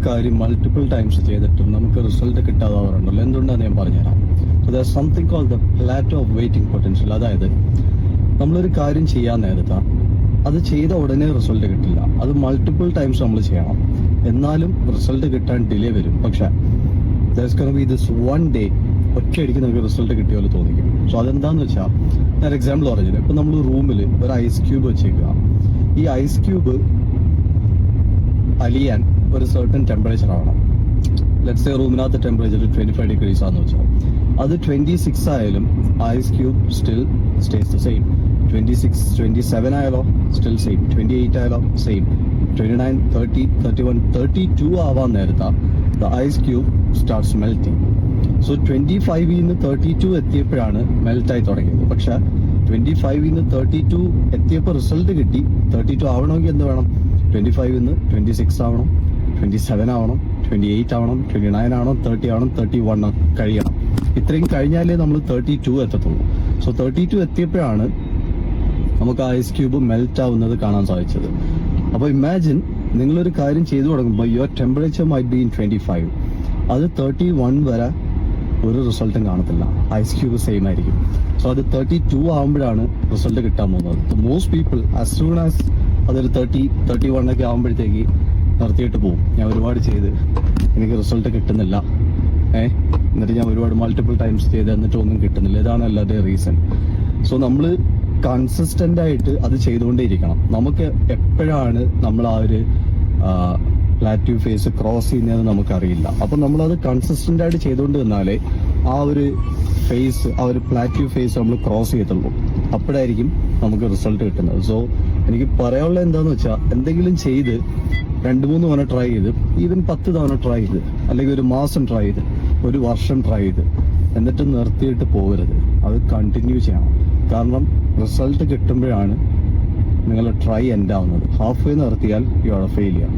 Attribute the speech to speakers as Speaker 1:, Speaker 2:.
Speaker 1: കാര്യം multiple times ചെയ്തിട്ടും നമുക്ക് റിസൾട്ട് കിട്ടാതാവാറുണ്ടല്ലോ. എന്തുകൊണ്ടാണെന്ന് ഞാൻ പറഞ്ഞുതരാം. So there something called the plateau of waiting potential. അതായത് നമ്മളൊരു കാര്യം ചെയ്യാൻ നേരത്താ അത് ചെയ്ത ഉടനെ റിസൾട്ട് കിട്ടില്ല. അത് മൾട്ടിപ്പിൾ ടൈംസ് നമ്മൾ ചെയ്യണം, എന്നാലും റിസൾട്ട് കിട്ടാൻ ഡിലേ വരും. പക്ഷെ there's gonna be this one day ഒറ്റയടിക്ക് നമുക്ക് റിസൾട്ട് കിട്ടിയ പോലെ തോന്നിക്കും. സോ അതെന്താന്ന് വെച്ചാൽ ഞാൻ എക്സാമ്പിൾ പറഞ്ഞില്ല. ഇപ്പൊ നമ്മൾ റൂമിൽ ഒരു ഐസ് ക്യൂബ് വെച്ചേക്കുക. ഈ ഐസ് ക്യൂബ് അലിയാൻ ഒരു സർട്ടൻ ടെമ്പറേച്ചർ ആവണം. ലെറ്റ്സ് സേ റൂമിനകത്ത് ടെമ്പറേച്ചർ 25 ഡിഗ്രീസ് ആണെന്ന് വെച്ചാൽ അത് 26 ആയാലും ice cube still stays the same. 26, 27 ആയാലോ സ്റ്റിൽ സെയിം. 28 ആയാലോ സെയിം. 29, 30, 31, 32 ആവാൻ നേരത്താ the ice cube starts melting. So 25 നിന്ന് 32 എത്തിയപ്പോഴാണ് മെൽറ്റായി തുടങ്ങിയത്. പക്ഷെ 25 നിന്ന് 32 എത്തിയപ്പോൾ റിസൾട്ട് കിട്ടി. 32 ആവണമെങ്കിൽ എന്ത് വേണം? 25 നിന്ന് 26 ആവണം, 27 ആവണം, 28 ആവണം, 29 ആവണം, 30 ആവണം, 31 കഴിയണം. ഇത്രയും കഴിഞ്ഞാലേ നമ്മൾ 32 എത്തത്തുള്ളൂ. സോ 32 എത്തിയപ്പോഴാണ് നമുക്ക് ഐസ് ക്യൂബ് മെൽറ്റ് ആവുന്നത് കാണാൻ സാധിച്ചത്. അപ്പോൾ ഇമാജിൻ, നിങ്ങളൊരു കാര്യം ചെയ്തു തുടങ്ങുമ്പോൾ your temperature might be in 25. അത് 31 വരെ ഒരു റിസൾട്ടും കാണത്തില്ല. ഐസ് ക്യൂബ് സെയിം ആയിരിക്കും. സോ അത് 32 ആകുമ്പോഴാണ് റിസൾട്ട് കിട്ടാൻ പോകുന്നത്. Most people as soon as അതൊരു 30, 31 ഒക്കെ ആകുമ്പോഴത്തേക്ക് നിർത്തിയിട്ട് പോകും. ഞാൻ ഒരുപാട് ചെയ്ത് എനിക്ക് റിസൾട്ട് കിട്ടുന്നില്ല, എന്നിട്ട് ഞാൻ ഒരുപാട് മൾട്ടിപ്പിൾ ടൈംസ് ചെയ്ത് എന്നിട്ട് ഒന്നും കിട്ടുന്നില്ല. ഇതാണ് അല്ലാതെ റീസൺ. സോ നമ്മൾ കൺസിസ്റ്റന്റ് ആയിട്ട് അത് ചെയ്തുകൊണ്ടേയിരിക്കണം. നമുക്ക് എപ്പോഴാണ് നമ്മൾ ആ ഒരു പ്ലാറ്റ്യൂ ഫേസ് ക്രോസ് ചെയ്യുന്നതെന്ന് നമുക്കറിയില്ല. അപ്പൊ നമ്മളത് കൺസിസ്റ്റന്റ് ആയിട്ട് ചെയ്തുകൊണ്ട് നിന്നാലേ ആ ഒരു ഫേസ്, ആ ഒരു പ്ലാറ്റ്യൂ ഫേസ് നമ്മൾ ക്രോസ് ചെയ്യത്തുള്ളൂ. അപ്പോഴായിരിക്കും നമുക്ക് റിസൾട്ട് കിട്ടുന്നത്. സോ എനിക്ക് പറയാനുള്ളത് എന്താന്ന് വെച്ചാൽ, എന്തെങ്കിലും ചെയ്ത് 2-3 തവണ ട്രൈ ചെയ്ത്, ഈവൻ 10 തവണ ട്രൈ ചെയ്ത്, അല്ലെങ്കിൽ ഒരു മാസം ട്രൈ ചെയ്ത്, ഒരു വർഷം ട്രൈ ചെയ്ത്, എന്നിട്ട് നിർത്തിയിട്ട് പോകരുത്. അത് കണ്ടിന്യൂ ചെയ്യണം. കാരണം റിസൾട്ട് കിട്ടുമ്പോഴാണ് നിങ്ങളുടെ ട്രൈ എൻഡ് ആവുന്നത്. ഹാഫ് വേ നിർത്തിയാൽ യു ആർ എ ഫെയിലിയർ.